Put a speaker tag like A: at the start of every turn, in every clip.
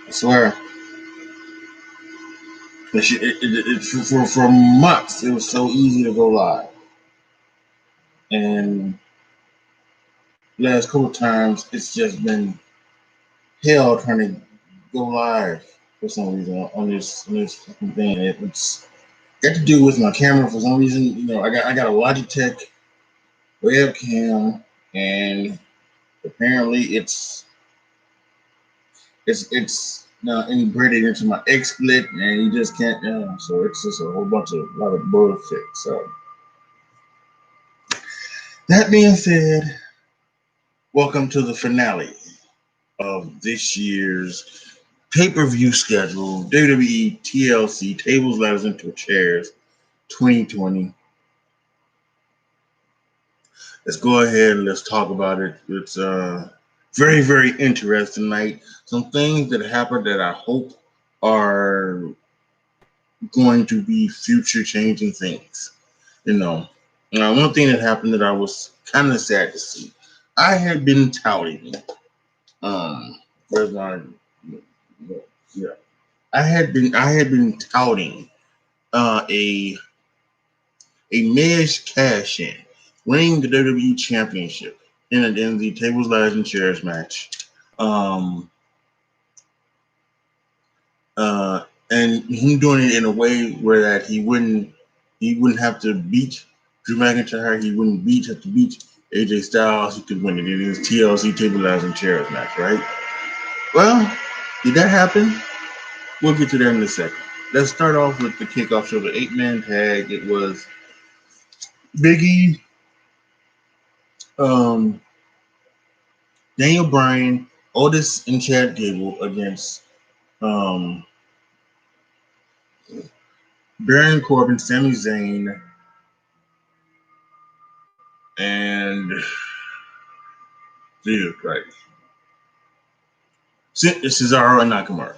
A: I swear. For months, it was so easy to go live. And last couple of times, it's just been hell trying to go live for some reason on this fucking thing. It's got to do with my camera for some reason. You know, I got a Logitech webcam, and apparently it's now integrated into my XSplit, and you just can't. So it's just a lot of bullshit. So that being said, welcome to the finale of this year's pay-per-view schedule, WWE TLC Tables, Ladders, and Chairs 2020. Let's go ahead and let's talk about it. It's very, very interesting night. Some things that happened that I hope are going to be future changing things. You know, one thing that happened that I was kind of sad to see. I had been touting. Where's my? Yeah, I had been touting a Miz cash in, winning the WWE Championship in the Tables, Ladders, and Chairs match. And him doing it in a way where that he wouldn't have to beat Drew McIntyre. He wouldn't have to beat AJ Styles. He could win it in his TLC Tables, Ladders, and Chairs match, right? Well, did that happen? We'll get to that in a second. Let's start off with the kickoff show, the 8-man tag. It was Biggie, Daniel Bryan, Otis, and Chad Gable against Baron Corbin, Sami Zayn, and Jesus Christ, Cesaro and Nakamura.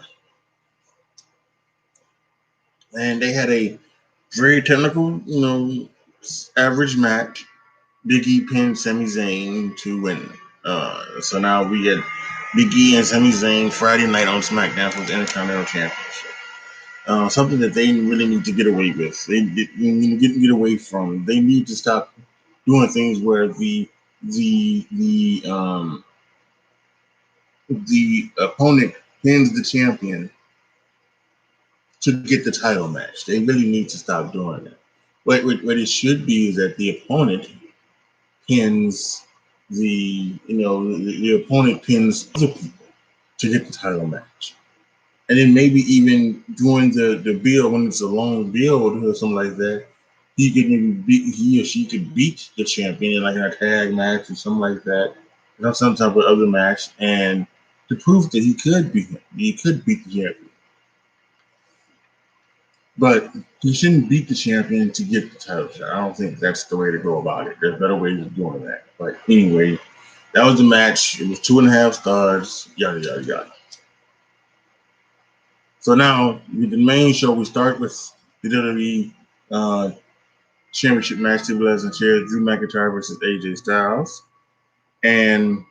A: And they had a very technical, average match. Biggie pinned Sami Zayn to win. So now we get Biggie and Sami Zayn Friday night on SmackDown for the Intercontinental Championship. Something that they really need to get away with. They need to get away from. They need to stop doing things where the opponent pins the champion to get the title match. They really need to stop doing that. What it should be is that the opponent pins the opponent pins other people to get the title match. And then maybe even during the build, when it's a long build or something like that, he or she could beat the champion in like in a tag match or something like that, some type of other match, and to prove that he could beat the champion. But he shouldn't beat the champion to get the title shot. I don't think that's the way to go about it. There's better ways of doing that. But anyway, that was the match. It was 2.5 stars. Yada yada yada. So now with the main show, we start with the WWE Championship match, Tables, Ladders, and Chairs, Drew McIntyre versus AJ Styles. And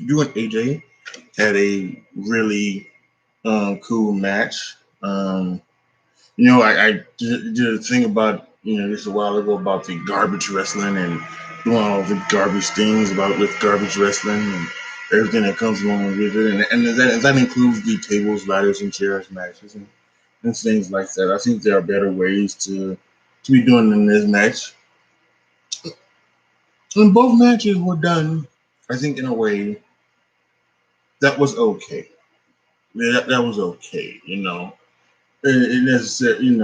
A: Drew and AJ had a really cool match. I did a thing about, just a while ago about the garbage wrestling and doing all the garbage things with garbage wrestling and everything that comes along with it. And that includes the tables, ladders, and chairs matches and things like that. I think there are better ways to be doing in this match. And both matches were done, I think, in a way that was okay. That was okay, It necessarily,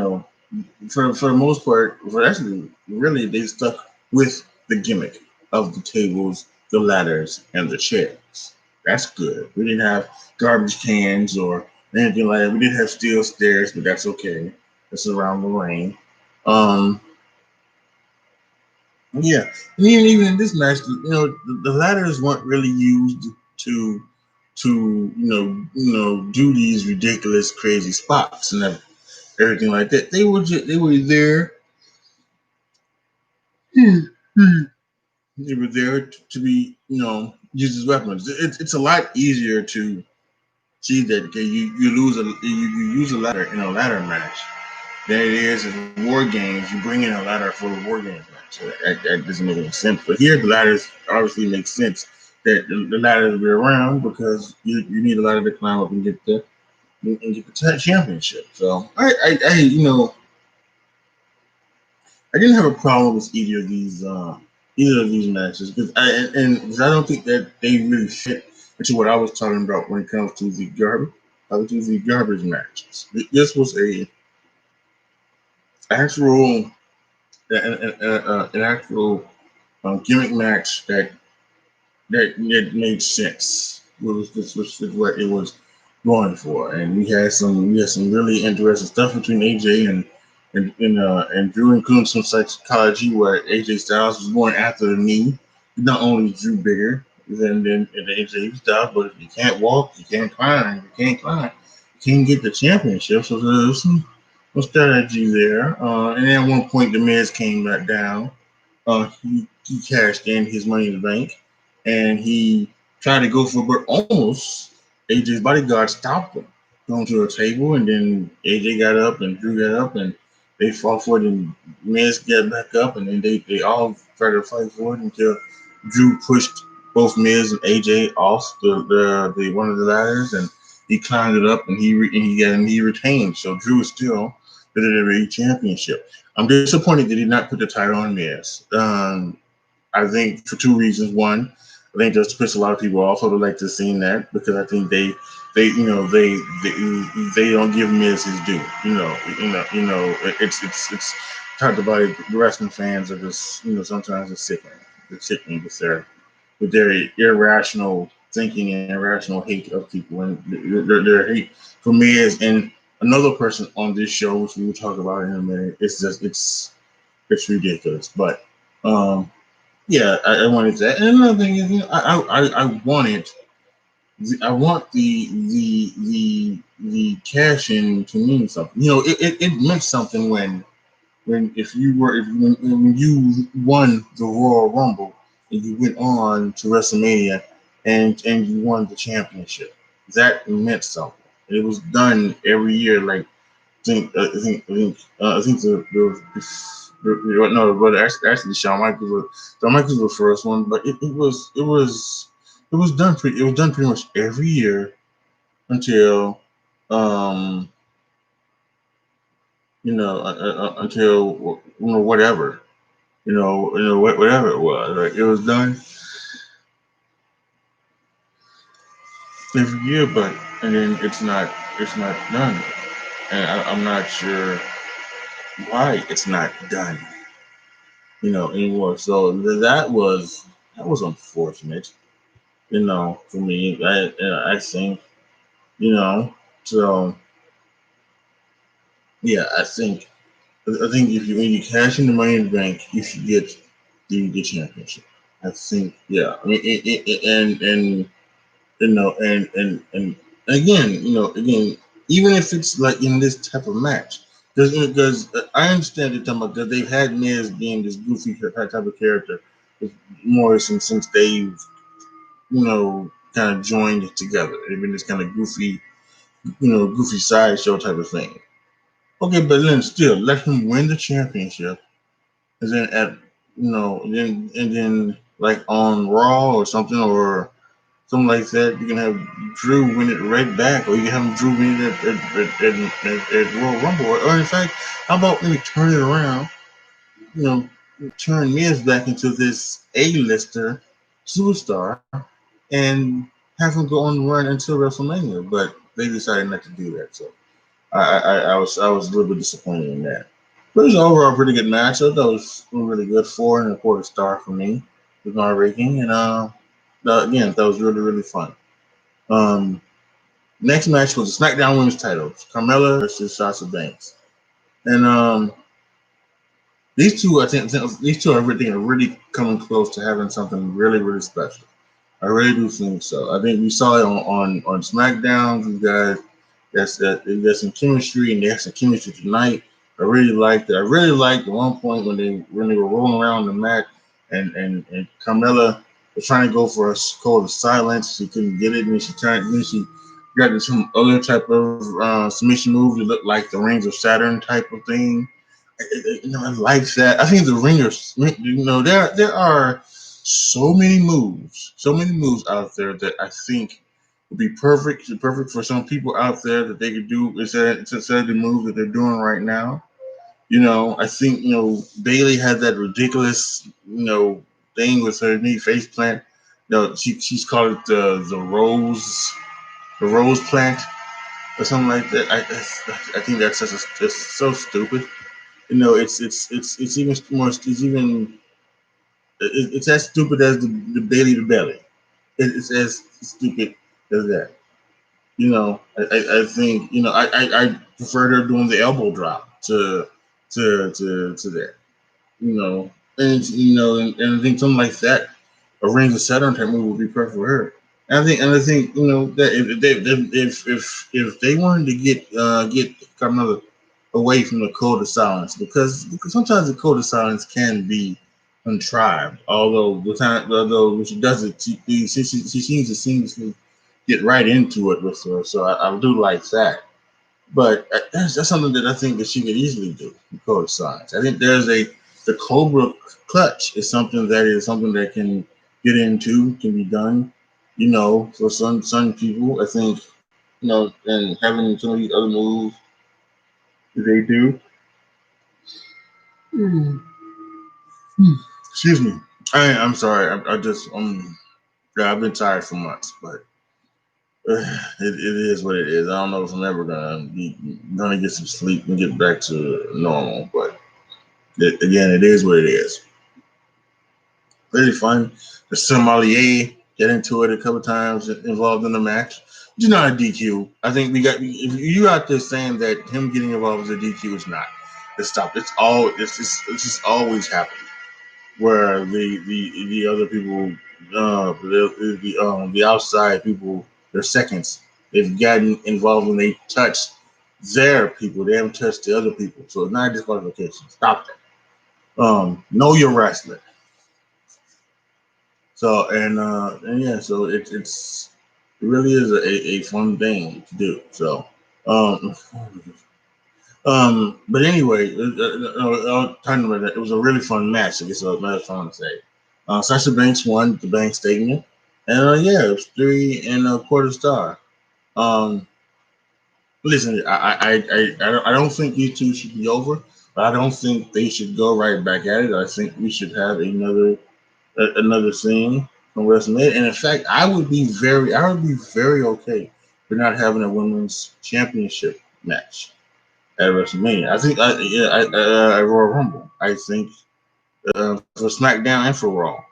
A: for the most part, actually, really, they stuck with the gimmick of the tables, the ladders, and the chairs. That's good. We didn't have garbage cans or anything like that. We did have steel stairs, but that's okay. That's around the ring. Yeah, and even in this match, the ladders weren't really used to do these ridiculous, crazy spots and everything like that. They were there. They were there to be, used as weapons. It's a lot easier to see that okay, you lose you use a ladder in a ladder match. That it is war games. You bring in a ladder for a war game match. So that doesn't make any sense. But here, the ladders obviously make sense. That the ladders be around because you need a ladder to climb up and get the championship. So I I didn't have a problem with either of these matches because I don't think that they really fit into what I was talking about when it comes to the garbage matches. This was a actual an actual gimmick match that made sense. This was what it was going for, and we had some really interesting stuff between AJ and Drew, including some psychology where AJ Styles was going after the knee. Not only is Drew bigger than AJ Styles, but if you can't walk, you can't climb. If you can't climb, you can't get the championship. So there's some strategy there. And then at one point, the Miz came back down. He cashed in his money in the bank, and he tried to go for it, but almost AJ's bodyguard stopped him, going to a table, and then AJ got up and Drew got up, and they fought for it, and Miz got back up, and then they all tried to fight for it until Drew pushed both Miz and AJ off the one of the ladders, and he climbed it up, and he retained. So Drew is still the WWE Championship. I'm disappointed that he did not put the title on Miz. I think for two reasons. One, I think just to piss a lot of people off. I would like to have seen that because I think they don't give Miz his due. It's talked about it. The wrestling fans are just sometimes it's sickening. It's sickening with their irrational thinking and irrational hate of people and their hate for Miz and another person on this show, which we will talk about in a minute. It's ridiculous. But yeah, I wanted that. And another thing is, I want the cash in to mean something. It meant something when when you won the Royal Rumble and you went on to WrestleMania and you won the championship. That meant something. It was done every year. Like I think no, but actually Shawn Michaels was the first one, but it was done pretty much every year until um until whatever whatever it was. Like it was done every year, but and then it's not done, and I'm not sure why it's not done anymore. So that was unfortunate, for me. I think, so yeah, I think if you when you cash in the money in the bank, you should get the championship. I think, yeah. I mean, and and again, even if it's like in this type of match, because I understand the time because they've had Miz being this goofy type of character more since they've kind of joined it together. They've been this kind of goofy sideshow type of thing. Okay, but then still let him win the championship, and then then like on Raw or something like that, you can have Drew win it right back, or you can have Drew win it at Royal Rumble, or in fact, how about maybe turn it around, you know, turn Miz back into this A-lister superstar, and have him go on the run until WrestleMania, but they decided not to do that, so I was a little bit disappointed in that. But it was overall a pretty good match. I thought it was really good. 4.25 star for me with my rating, and again, that was really really fun. Um, Next match was the SmackDown Women's Titles: Carmella versus Sasha Banks, and these two, I think these two are really coming close to having something really really special. I really do think so. I think we saw it on SmackDown. You guys, there's some chemistry, and they have some chemistry tonight. I really liked it. I really liked at one point when they were rolling around the mat, and Carmella was trying to go for a call of silence. She couldn't get it, and then she You got some other type of submission move that look like the Rings of Saturn type of thing. I like that. I think the ringers, there are so many moves out there that I think would be perfect for some people out there that they could do instead of the move that they're doing right now. I think Bailey had that ridiculous thing with her knee face plant. She's called it the rose plant or something like that. I think that's just so stupid. It's even more. It's as stupid as the Bailey to belly. It's as stupid as that. I think I prefer her doing the elbow drop to that. And I think something like that, a Rings of Saturn type move would be perfect for her. And I think that if they wanted to get Carmella away from the code of silence, because sometimes the code of silence can be contrived. Although when she does it, she seems to seamlessly get right into it with her. So I do like that. But that's something that I think that she could easily do. The code of silence. I think the Cobra clutch is something that can get into, can be done. For some people, I think and having some of these other moves that they do. Excuse me. I'm sorry. Yeah, I've been tired for months, but it is what it is. I don't know if I'm ever gonna get some sleep and get back to normal, but again, it is what it is. Really fun. The sommelier get into it a couple times involved in the match. It's not a DQ. I think if you out there saying that him getting involved with a DQ is not. It's stop. It's just always happened where the other people, the outside people, their seconds, they've gotten involved when they touch their people. They haven't touched the other people, so it's not a disqualification. Stop that. Know your wrestling. So and yeah, so it really is a fun thing to do. So um but anyway, talking about that, it was a really fun match. I guess that's what I'm to say. Sasha Banks won the Banks statement, and yeah, it was 3 1/4 star. Um, listen, I don't think you two should be over, but I don't think they should go right back at it. I think we should have another thing from WrestleMania. And in fact, I would be very okay for not having a women's championship match at WrestleMania. I think at Royal Rumble. I think for SmackDown and for Raw.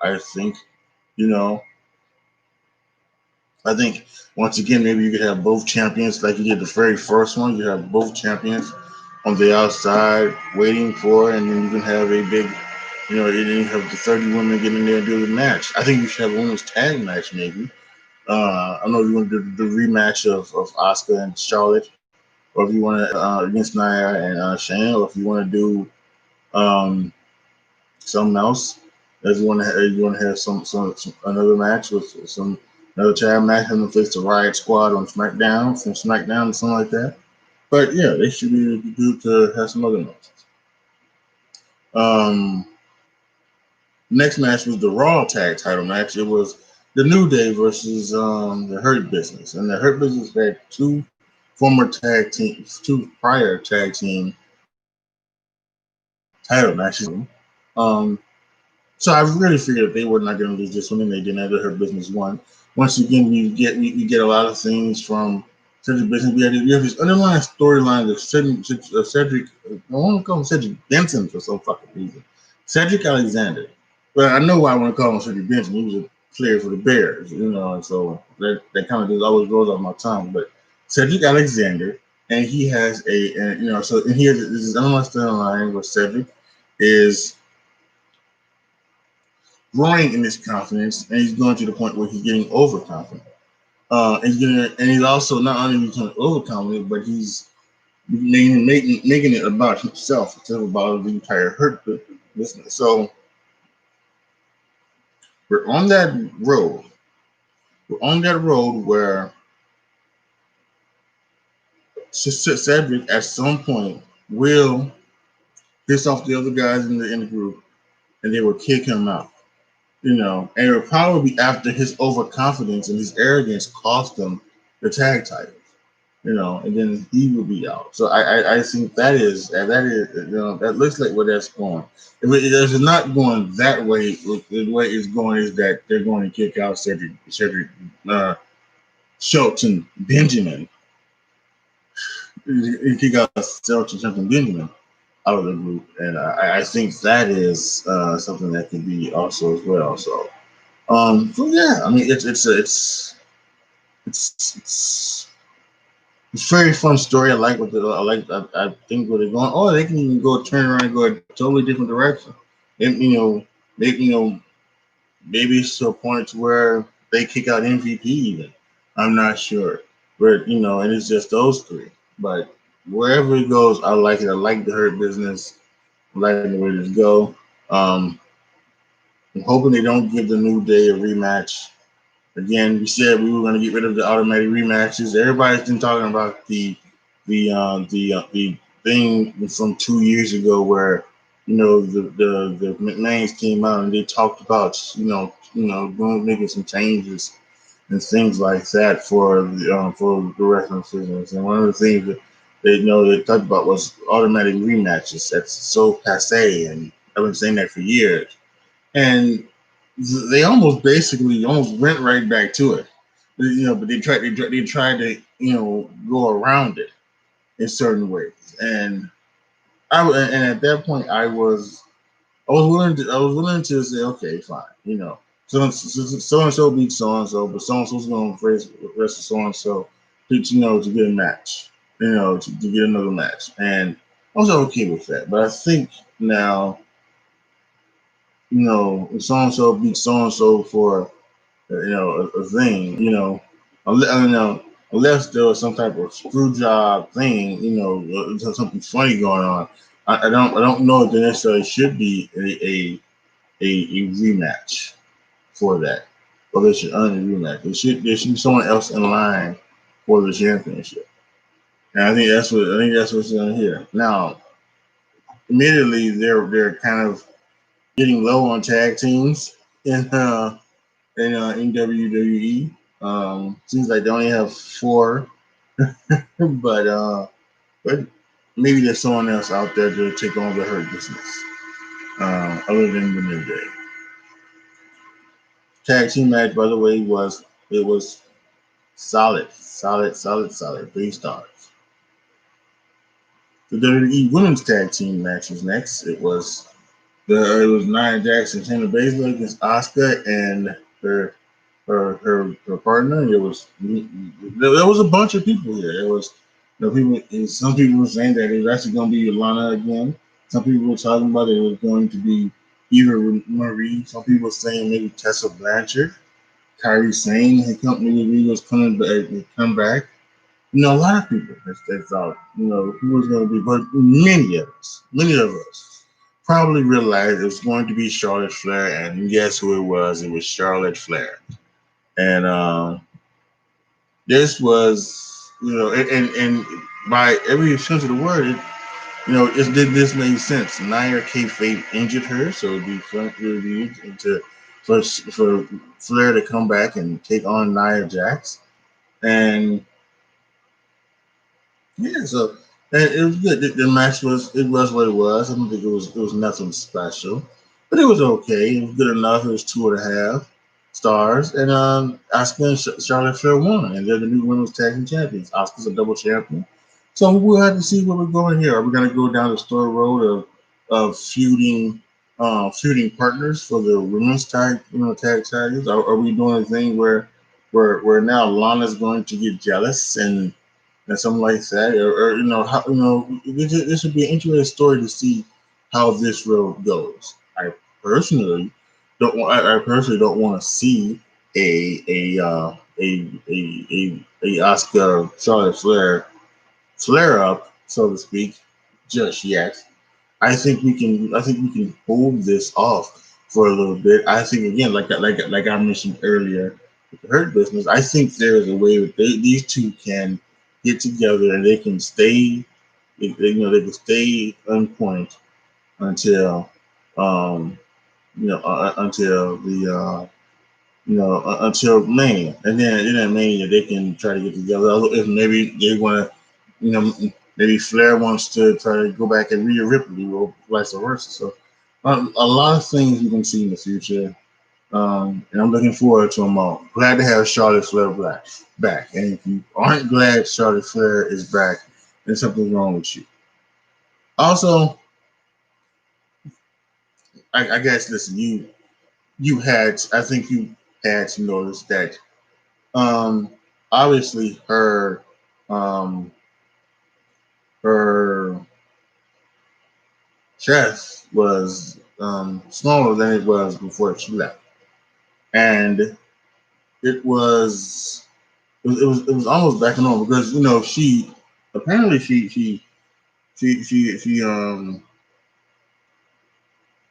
A: You know, I think once again maybe you could have both champions like you did the very first one. You have both champions on the outside waiting for, and then you can have a big, and then you have the 30 women getting in there and do the match. I think you should have a women's tag match maybe. I don't know if you want to do the rematch of Asuka and Charlotte, or if you want to against Nia and Shane, or if you want to do um, something else. If you want to have some another match with some another tag match, having them face the Riot Squad on SmackDown from SmackDown or something like that. But yeah, they should be good to have some other matches. Um, Next match was the Raw Tag Title match. It was the New Day versus the Hurt Business, and the Hurt Business had two prior tag team title matches. Um, so I really figured that they were not going to lose this one, and they didn't. Have Hurt Business won. Once again, we get a lot of things from Cedric Business. We have this underlying storyline of Cedric. I want to call him Cedric Benson for some fucking reason. Cedric Alexander. But I know why I want to call him Cedric Benson. He was a player for the Bears, and so that kind of just always rolls off my tongue. But Cedric Alexander, and he has so and here this is underlying storyline where Cedric is growing in his confidence, and he's going to the point where he's getting overconfident. And he's also not only becoming overconfident, but he's making it about himself instead of about the entire Hurt business. So we're on that road. We're on that road where Cedric at some point will piss off the other guys in the group, and they will kick him out. And it will probably be after his overconfidence and his arrogance cost him the tag titles. And then he will be out. So I think that looks like where that's going. If it's not going that way, the way it's going is that they're going to kick out Cedric Shelton Benjamin. You kick out Shelton Benjamin out of the group, and I think that is something that could be also as well. So yeah, I mean it's a very fun story. I like I think where they're going. Oh, they can even go turn around and go a totally different direction. And maybe it's to a point to where they kick out MVP even. I'm not sure. But and it's just those three. But wherever it goes, I like it. I like the Hurt Business. I like the way this go. I'm hoping they don't give the New Day a rematch. Again, we said we were going to get rid of the automatic rematches. Everybody's been talking about the thing from 2 years ago where the McMahons came out and they talked about making some changes and things like that for the wrestling business. And one of the things that they talked about was automatic rematches. That's so passe, and I've been saying that for years. And they almost went right back to it, but they tried to go around it in certain ways. And at that point I was willing to say, okay, fine, so and so beats so and so, but so and so's going to wrestle so and so to get a match, to get another match, and I was okay with that. But I think now, so and so beats so and so for a thing, unless there was some type of screw job thing, something funny going on. I don't know if there necessarily should be a rematch for that, or they should earn a rematch. There should be someone else in line for the championship, and I think that's what's on here now. Immediately, they're kind of getting low on tag teams in WWE. Seems like they only have 4, but maybe there's someone else out there to take on the Hurt Business, other than the New Day. Tag team match, by the way, was solid. 3 stars. The WWE Women's Tag Team match was next. It was Nia Jax and Shayna Baszler against Asuka and her partner. There was a bunch of people here. There was people. Some people were saying that it was actually going to be Lana again. Some people were talking about it was going to be either Marie. Some people were saying maybe Tessa Blanchard. Kyrie Sane had Marie was coming back. A lot of people that thought who was going to be, but many of us probably realized it was going to be Charlotte Flair, and guess who it was? It was Charlotte Flair. And this was, and by every sense of the word, this made sense. Nia kayfabe injured her, so it would be for Flair to come back and take on Nia Jax, and yeah, so and it was good. The match was what it was. I don't think it was nothing special, but it was okay. It was good enough. It was 2.5 stars, and Asuka and Charlotte Flair won, and they're the new women's tag team champions. Asuka's a double champion, so we'll have to see where we're going here. Are we going to go down the story road of feuding partners for the women's tag titles? Are we doing a thing where now Lana's going to get jealous and something like that, or how this would be an interesting story to see how this road goes. I personally don't want to see a Asuka Charlotte Flair flare up, so to speak, just yet. I think we can hold this off for a little bit. I think again, like I mentioned earlier with the Hurt Business, I think there is a way that these two can get together and they can stay, they can stay on point until, um, until the, until Mania, and then in that Mania they can try to get together. If maybe they want to, maybe Flair wants to try to go back and Rhea Ripley or vice versa. So a lot of things you can see in the future. And I'm looking forward to them all. Glad to have Charlotte Flair back. And if you aren't glad Charlotte Flair is back, then something's wrong with you. Also, I guess listen, I think you had to notice that obviously um her chest was smaller than it was before she left. And it was it was almost back to normal because she apparently she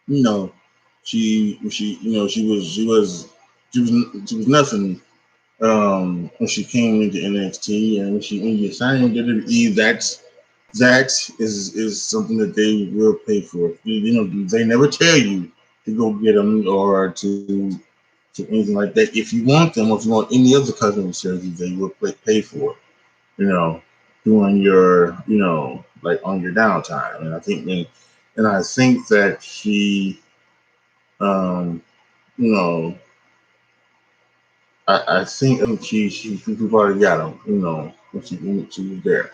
A: you know she was nothing when she came into NXT, and when you signed into WWE, that is something that they will pay for. They never tell you to go get them or to anything like that. If you want them, or if you want any other customer services, they will pay for it. During your like on your downtime, and I think that um, you know, I think she probably got them, when she was there.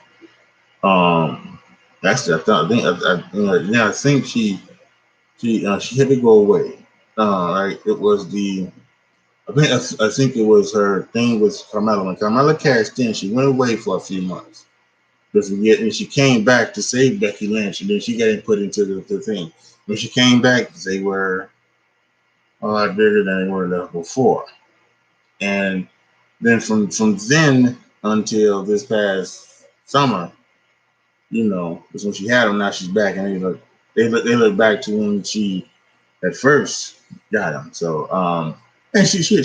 A: Um, that's I thought. I think she had to go away. Right, it was the I think it was her thing with Carmella. When Carmella cashed in, she went away for a few months. And she came back to save Becky Lynch, and then she got put into the thing. When she came back, they were a lot bigger than they were before. And then from then until this past summer, because when she had them, now she's back, and they look back to when she at first got them. So and she had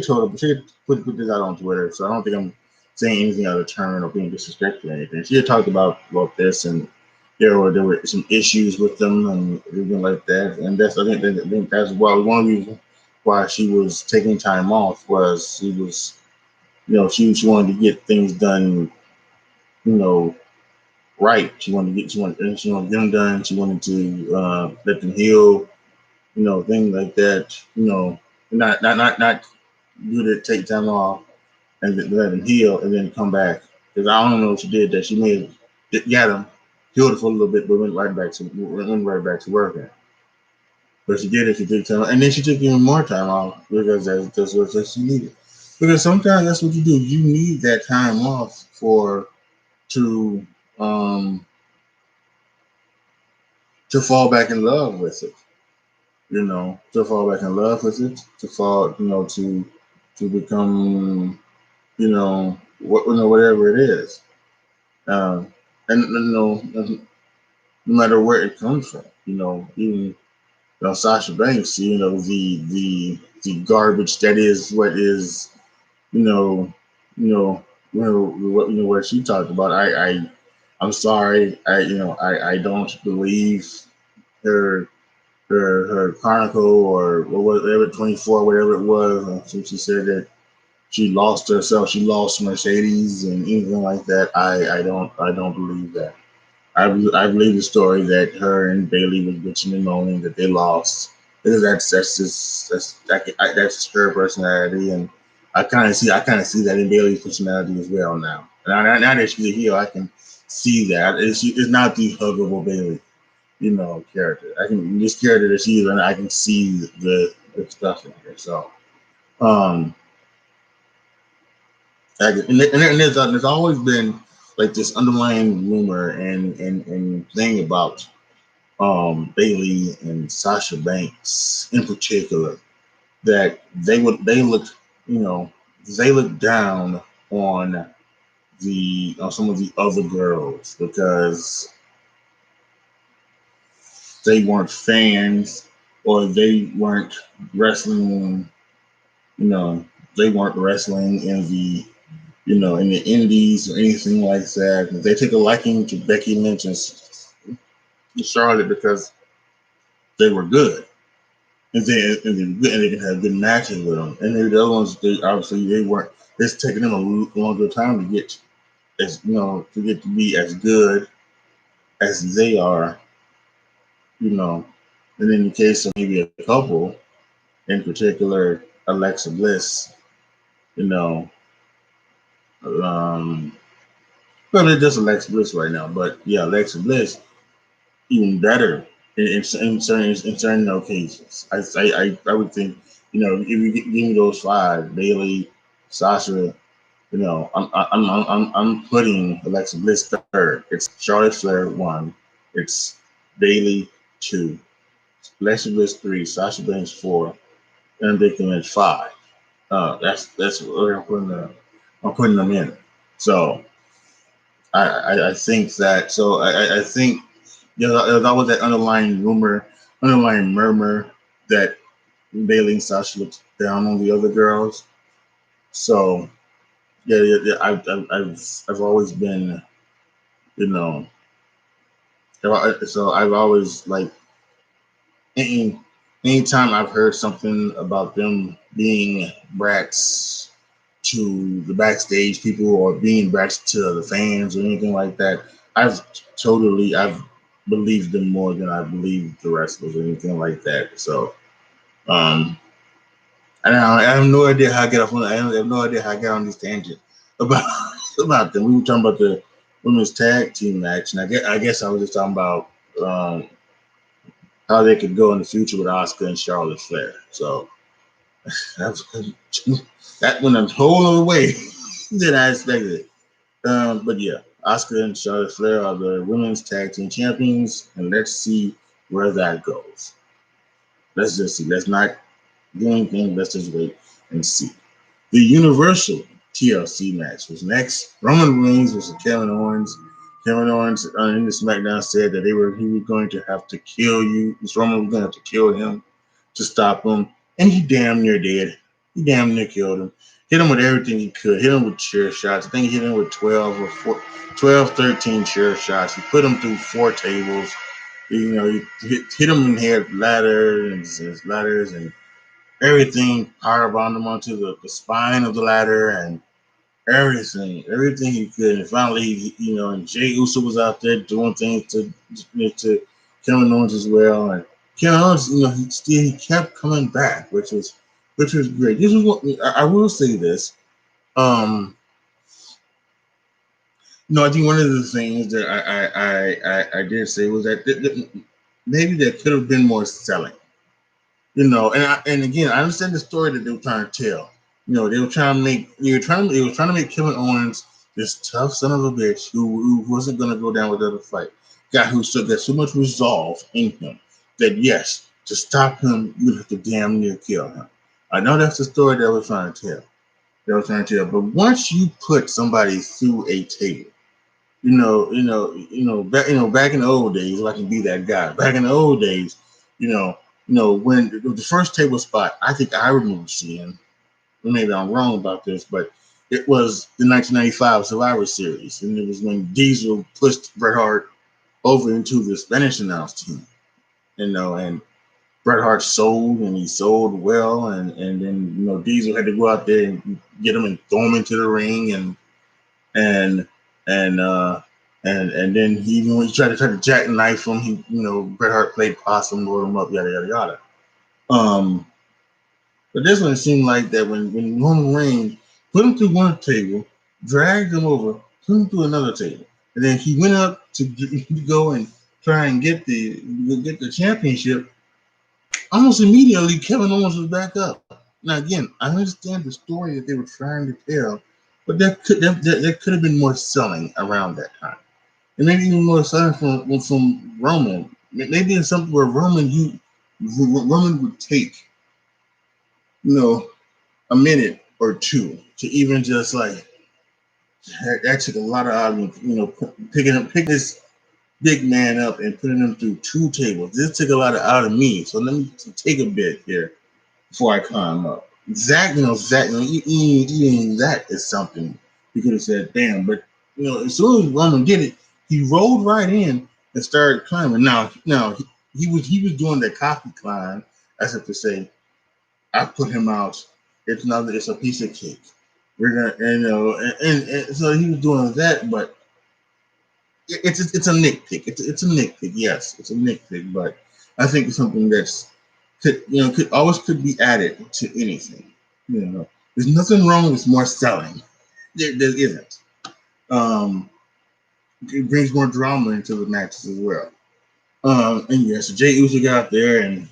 A: told her, she had put this out on Twitter, so I don't think I'm saying anything out of turn or being disrespectful or anything. She had talked about this, and there were some issues with them and everything like that, and I think that's why one of the reasons why she was taking time off was she wanted to get things done, you know, right. She wanted to get them done. She wanted to let them heal, things like that. Not do it, take time off and let them heal and then come back. Because I don't know what she did. That she may have got them, healed it for a little bit, but went right back to working. But she did it. She took time, and then she took even more time off because that's what she needed. Because sometimes that's what you do. You need that time off to um to fall back in love with it. To fall back in love with it, to fall, to become, whatever it is. And no matter where it comes from, even Sasha Banks, the garbage that is what is, you know, you know, what she talked about. I'm sorry. I don't believe her her chronicle or whatever 24 whatever it was. She said that she lost herself, she lost Mercedes and anything like that. I don't believe that. I believe the story that her and Bailey was bitching and moaning that they lost, because that's her personality, and I kind of see that in Bailey's personality as well now. Now that she's a heel, I can see that it's not the huggable Bailey, character. I can this character that she is, and I can see the stuff in her. So, um, there's always been like this underlying rumor and thing about Bailey and Sasha Banks in particular, that you know they look down on some of the other girls because they weren't fans, or they weren't wrestling, you know, they weren't wrestling in the in the indies or anything like that. They take a liking to Becky Lynch and Charlotte because they were good. And they can have good matches with them. And the other ones, they obviously they weren't. It's taking them a longer time to get to be as good as they are. You know, and in the case of maybe a couple, in particular, Alexa Bliss. You know, um, well, it's just Alexa Bliss right now, but yeah, Alexa Bliss even better in certain occasions. I would think, if you give me those five, Bayley, Sasha, I'm putting Alexa Bliss third. It's Charlotte Flair one, it's Bayley two, Alexa Bliss three, Sasha Banks four, and Becky Lynch five. That's where I'm putting them in. So I think that. So I think that was that underlying murmur that Bayley and Sasha looked down on the other girls. So yeah. I've always been, you know, so I've always like anytime I've heard something about them being brats to the backstage people or being brats to the fans or anything like that, I've believed them more than I believed the wrestlers or anything like that. So um I have no idea how I get off on. I have no idea how I got on this tangent about about them. We were talking about the women's tag team match, and I guess I was just talking about how they could go in the future with Asuka and Charlotte Flair. So that that went a whole other way than I expected. But yeah, Asuka and Charlotte Flair are the women's tag team champions, and let's see where that goes. Let's just see. Let's not do anything. Let's just wait and see. The Universal TLC match was next. Roman Reigns versus Kevin Owens. Kevin Owens in the SmackDown said that he was going to have to kill you. Roman was going to have to kill him to stop him, and he damn near did. He damn near killed him. Hit him with everything he could. Hit him with chair shots. I think he hit him with 13 chair shots. He put him through 4 tables. He hit him in the head with ladders and everything, powerbombed him onto the spine of the ladder and everything he could. And finally, and Jey Uso was out there doing things to Kevin Owens as well. And Kevin Owens, he kept coming back, which was great. This is what I will say this. I think one of the things that I did say was that maybe there could have been more selling. And again, I understand the story that they were trying to tell. They were trying to make Kevin Owens this tough son of a bitch who wasn't going to go down without a fight. Guy who still got so much resolve in him that yes, to stop him, you have to damn near kill him. I know that's the story that I was trying to tell. But once you put somebody through a table, back in the old days, if I can be that guy. Back in the old days, when the first table spot, I think I remember seeing, maybe I'm wrong about this, but it was the 1995 Survivor Series, and it was when Diesel pushed Bret Hart over into the Spanish announce team, and Bret Hart sold, and he sold well, and then Diesel had to go out there and get him and throw him into the ring, and and then when he tried to jackknife him, Bret Hart played possum, rolled him up, yada yada yada. But this one it seemed like that when Roman Reigns put him through one table, dragged him over, put him through another table, and then he went up to go and try and get the championship. Almost immediately, Kevin Owens was back up. Now again, I understand the story that they were trying to tell, but there could have been more selling around that time. And maybe even more selling from Roman. Maybe it's something where Roman would take, a minute or two to even just like that took a lot of out of me, pick this big man up and putting him through 2 tables. This took a lot out of me. So let me take a bit here before I climb up. Even that is something he could have said, "Damn!" But as soon as Roman did it, he rolled right in and started climbing. Now he was doing that coffee climb as if to say, "I put him out. It's a piece of cake. We're gonna," and so he was doing that, but it's a nitpick. It's a nitpick. Yes, it's a nitpick, but I think it's something that's could be added to anything. There's nothing wrong with more selling. There isn't. Um, it brings more drama into the matches as well. And yes, Jay Uso got out there, and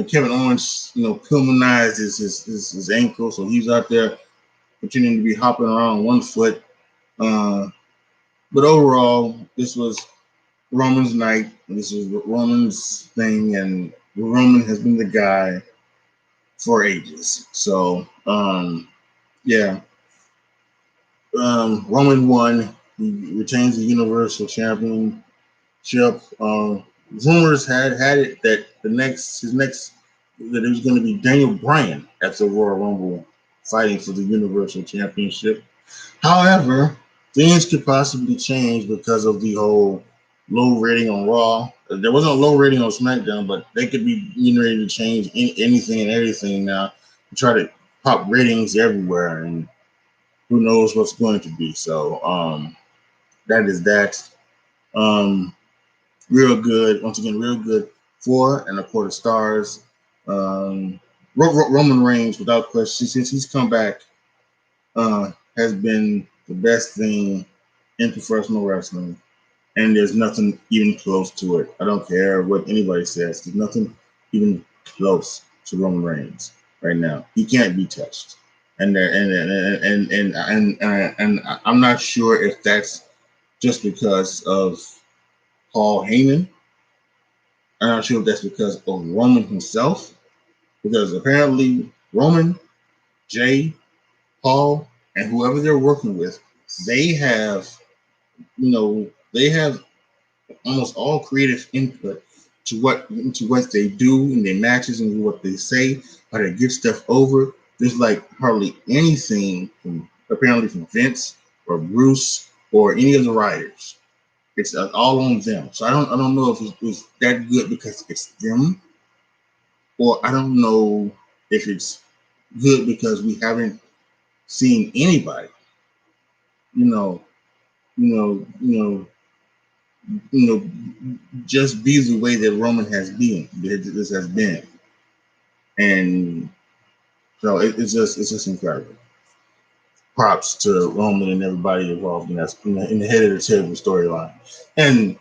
A: Kevin Owens, pulmonized his ankle, so he's out there continuing to be hopping around on one foot. But overall, this was Roman's night. This is Roman's thing, and Roman has been the guy for ages. So, yeah, Roman won. He retains the Universal Championship. Rumors had it that that it was going to be Daniel Bryan at the Royal Rumble fighting for the Universal Championship. However, things could possibly change because of the whole low rating on Raw. There wasn't a low rating on SmackDown, but they could be getting ready to change anything and everything now to try to pop ratings everywhere, and who knows what's going to be. So that is that. Real good. Once again, real good. 4.25 stars. Roman Reigns, without question, since he's come back, has been the best thing in professional wrestling, and there's nothing even close to it. I don't care what anybody says. There's nothing even close to Roman Reigns right now. He can't be touched, and I'm not sure if that's just because of Paul Heyman. I'm not sure if that's because of Roman himself, because apparently Roman, Jay, Paul, and whoever they're working with, they have, they have almost all creative input to what they do in their matches and what they say, how they get stuff over. There's like hardly anything apparently from Vince or Bruce or any of the writers. It's all on them. So I don't know if it's that good because it's them, or I don't know if it's good because we haven't seen anybody, you know, you know, you know, just be the way that Roman has been. This has been, and so it's just incredible. Props to Roman and everybody involved in that in the head of the table storyline, and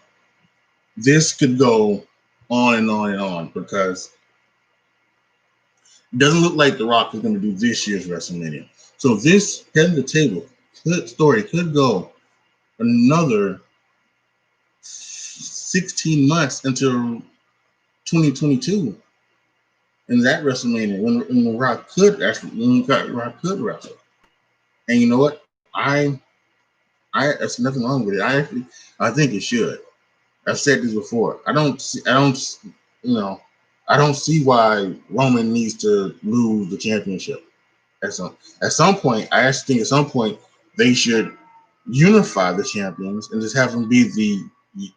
A: this could go on and on and on because it doesn't look like The Rock is going to do this year's WrestleMania. So this head of the table story could go another 16 months until 2022 in that WrestleMania when The Rock could wrestle. And you know what? There's nothing wrong with it. I think it should. I've said this before. I don't see why Roman needs to lose the championship. At some point, I actually think at some point they should unify the champions and just have them be the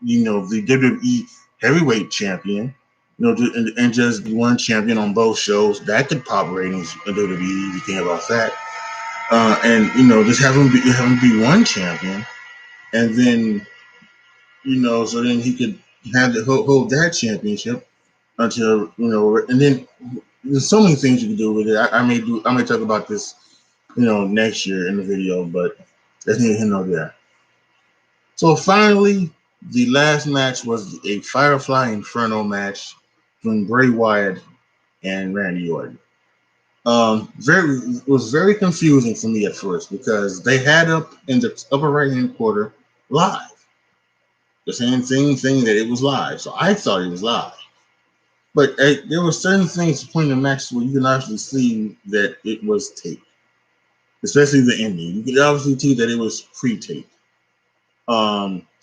A: WWE heavyweight champion, and just one champion on both shows. That could pop ratings in WWE if you think about that. And just have him be one champion, and then so then he could have to hold that championship until and then there's so many things you can do with it. I may talk about this next year in the video, but that's neither here nor there. So finally, the last match was a Firefly Inferno match between Bray Wyatt and Randy Orton. It was very confusing for me at first because they had up in the upper right hand corner live. The same thing that it was live. So I thought it was live. But there were certain things to point in the matches where you can actually see that it was taped. Especially the ending. You could obviously see that it was pre-taped.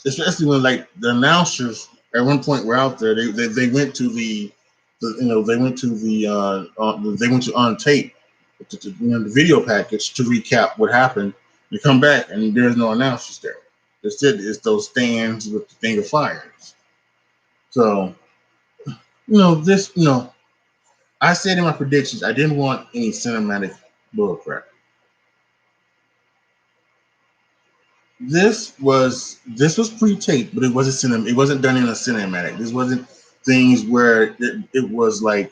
A: Especially when like the announcers at one point were out there. They went to the Untape, the video package to recap what happened You come back and there's no announcers there. Instead, it's those stands with the thing of fires. So, this, I said in my predictions, I didn't want any cinematic bullcrap. This was pre-taped, but it wasn't done in a cinematic. This wasn't things where it was like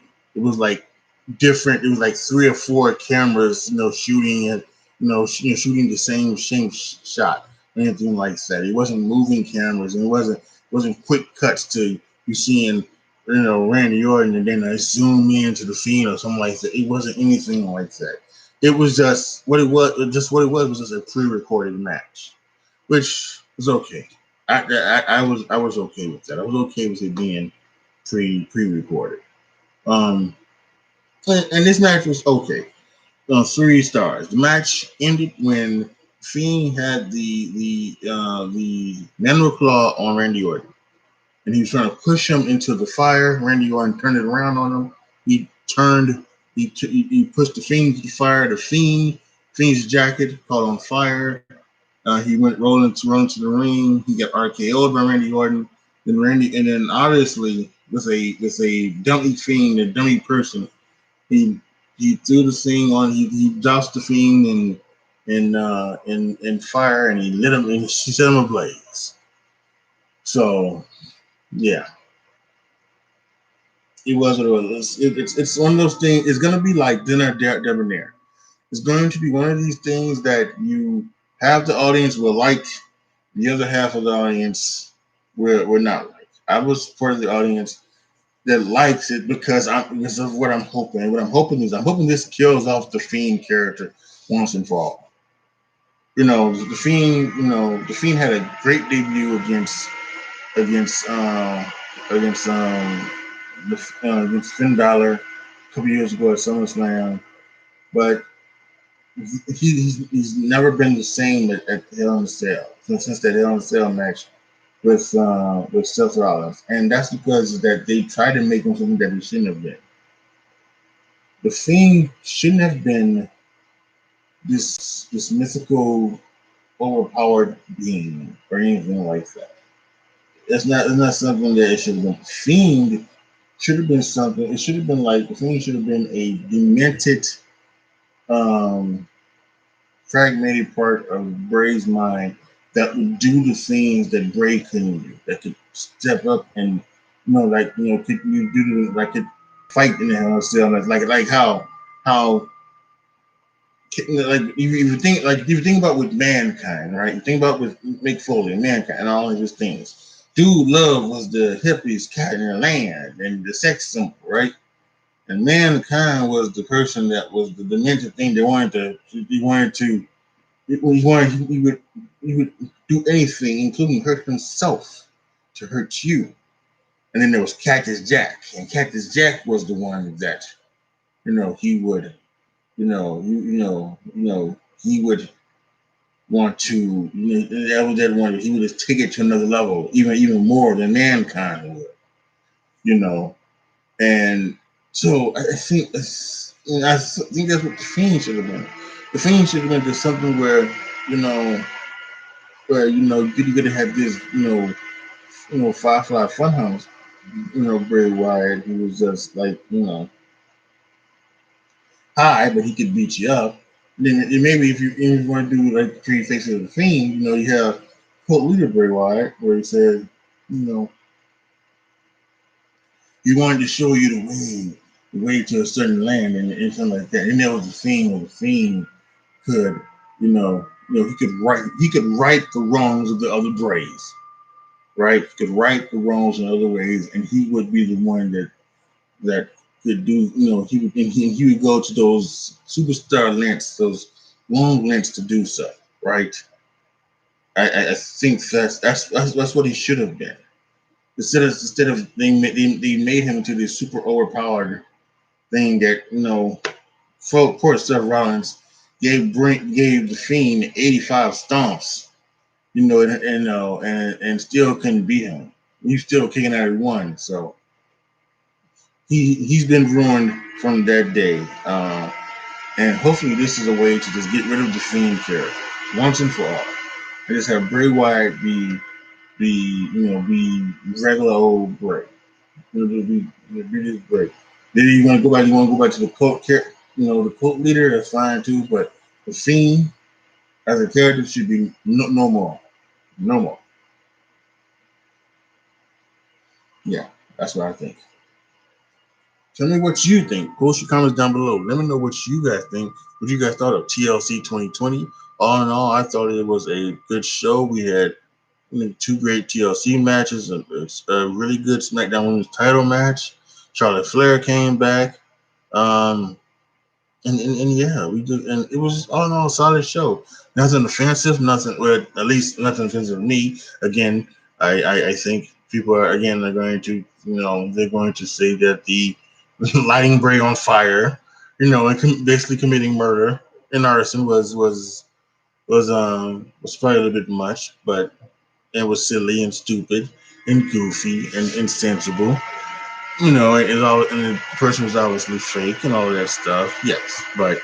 A: different. It was like 3 or 4 cameras, shooting it, shooting the same shot, anything like that. It wasn't moving cameras, and it wasn't quick cuts to you seeing Randy Orton and then I zoom into the Fiend or something like that. It wasn't anything like that. It was just what it was. Was just a pre-recorded match, which was okay. I was okay with that. I was okay with it being pre-recorded. And this match was okay. 3 stars. The match ended when Fiend had the Nano Claw on Randy Orton, and he was trying to push him into the fire. Randy Orton turned it around on him. He pushed the Fiend to the fire. The Fiend's jacket caught on fire. He went rolling to the ring. He got RKO'd by Randy Orton. And then obviously with a dummy Fiend, a dummy person, he threw the thing on. He doused the Fiend in fire, and he lit him and he set him ablaze. So yeah, it was what it was. It's one of those things. It's gonna be like dinner debonair. It's going to be one of these things that you have the audience will like, the other half of the audience will not like. I was part of the audience that likes it because of what I'm hoping. And what I'm hoping is this kills off the Fiend character once and for all. The Fiend had a great debut against Finn Balor a couple years ago at SummerSlam, but he's never been the same at Hell in a Cell since that Hell in a Cell match with Seth Rollins, and that's because that they tried to make him something that he shouldn't have been. The Fiend shouldn't have been this mythical, overpowered being or anything like that. It's not something that it should have been. Fiend should have been something. It should have been like the Fiend should have been a demented, fragmented part of Bray's mind that would do the things that Bray couldn't do. That could step up and could you do could fight in the Hell in a Cell, like how if you think about with Mankind, right? You think about with Mick Foley and Mankind and all of these things. Dude Love was the hippiest cat in the land and the sex symbol, right? And Mankind was the person that was the demented thing they he would do anything, including hurt himself, to hurt you. And then there was Cactus Jack, and Cactus Jack was the one that he would he would want to that one he would just take it to another level, even more than Mankind would, and so I think that's what the Fiend should have been. The Fiend should have been just something where you're gonna have this Firefly Funhouse, Bray Wyatt, who was just like high, but he could beat you up. Then maybe if you want to do like 3 Faces of the Fiend, you have Cult Leader Bray Wyatt, where he said, he wanted to show you the way to a certain land and something like that. And there was a scene where the Fiend could, he could right the wrongs of the other Brays, right? He could right the wrongs in other ways, and he would be the one that could do, he would go to those superstar lengths, those long lengths to do so, right? I think that's what he should have been. Instead of they made him into this super overpowered thing that poor Seth Rollins gave the Fiend 85 stomps, and still couldn't beat him. He's still kicking out of one, so he's been ruined from that day. And hopefully this is a way to just get rid of the Fiend character. once and for all. They just have Bray Wyatt be regular old Bray. Be this Bray. Then you want to go back. You want to go back to the cult, the cult leader. That's fine too. But the Fiend as a character should be no more. No more. Yeah, that's what I think. Tell me what you think. Post your comments down below. Let me know what you guys think. What you guys thought of TLC 2020. All in all, I thought it was a good show. We had two great TLC matches. A really good SmackDown Women's title match. Charlotte Flair came back. And yeah, we did, and it was all in all a solid show. Nothing offensive, nothing. Well, at least nothing offensive to me. Again, I think people are going to they're going to say that the lighting Bray on fire, and basically committing murder and arson was probably a little bit much, but it was silly and stupid and goofy and insensible. And the person was obviously fake and all of that stuff. Yes, but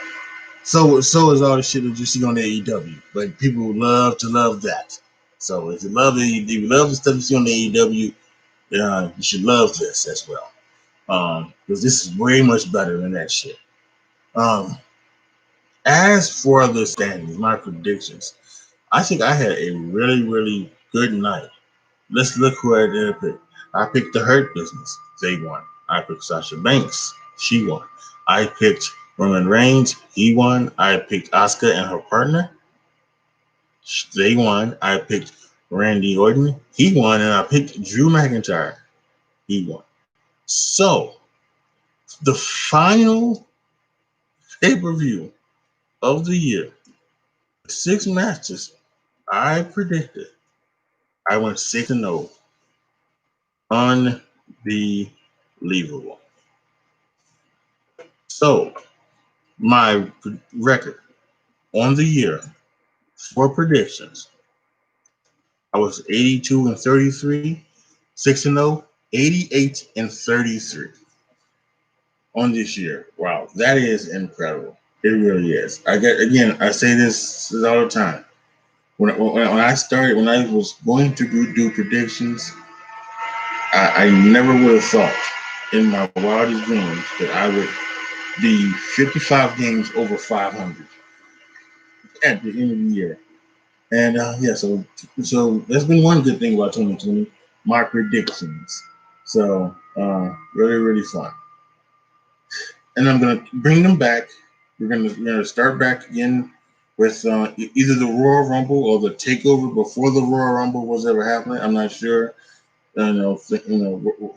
A: so is all the shit that you see on the AEW. But people love to love that. So if you love the stuff you see on the AEW, you should love this as well. Because this is way much better than that shit. As for the standings, my predictions, I think I had a really, really good night. Let's look who I did pick. I picked the Hurt Business. They won. I picked Sasha Banks. She won. I picked Roman Reigns. He won. I picked Asuka and her partner. They won. I picked Randy Orton. He won. And I picked Drew McIntyre. He won. So, the final pay-per-view of the year, 6 matches, I predicted. I went 6-0. Unbelievable. So, my record on the year for predictions, I was 82-33, 6-0, 88-33 on this year. Wow, that is incredible. It really is. I say this all the time. When I was going to do predictions, I never would have thought in my wildest dreams that I would be 55 games over 500 at the end of the year. And so that's been one good thing about 2020, my predictions. So really, really fun. And I'm gonna bring them back. We're gonna start back again with either the Royal Rumble or the Takeover before the Royal Rumble was ever happening. I'm not sure. I don't know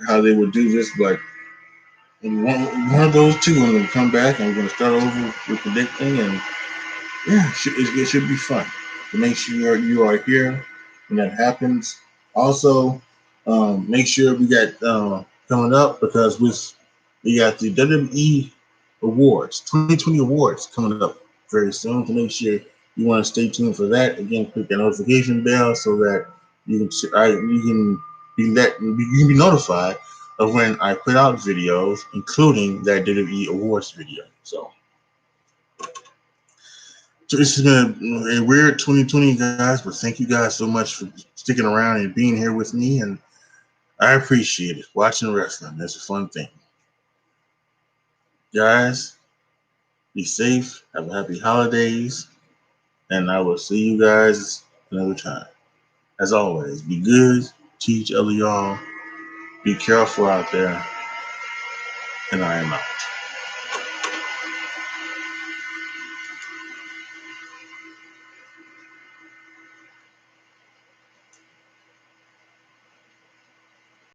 A: how they would do this, but one of those two, I'm gonna come back and we're gonna start over with predicting, and yeah, it should be fun. So make sure you are here when that happens. Also, make sure we got coming up because we got the WWE Awards, 2020 Awards coming up very soon. To make sure you want to stay tuned for that. Again, click the notification bell so that you can be notified of when I put out videos, including that WWE Awards video. So this has been a weird 2020, guys, but thank you guys so much for sticking around and being here with me, and I appreciate it. Watching wrestling, that's a fun thing. Guys, be safe, have a happy holidays, and I will see you guys another time. As always, be good to each other, y'all. Be careful out there, and I am out.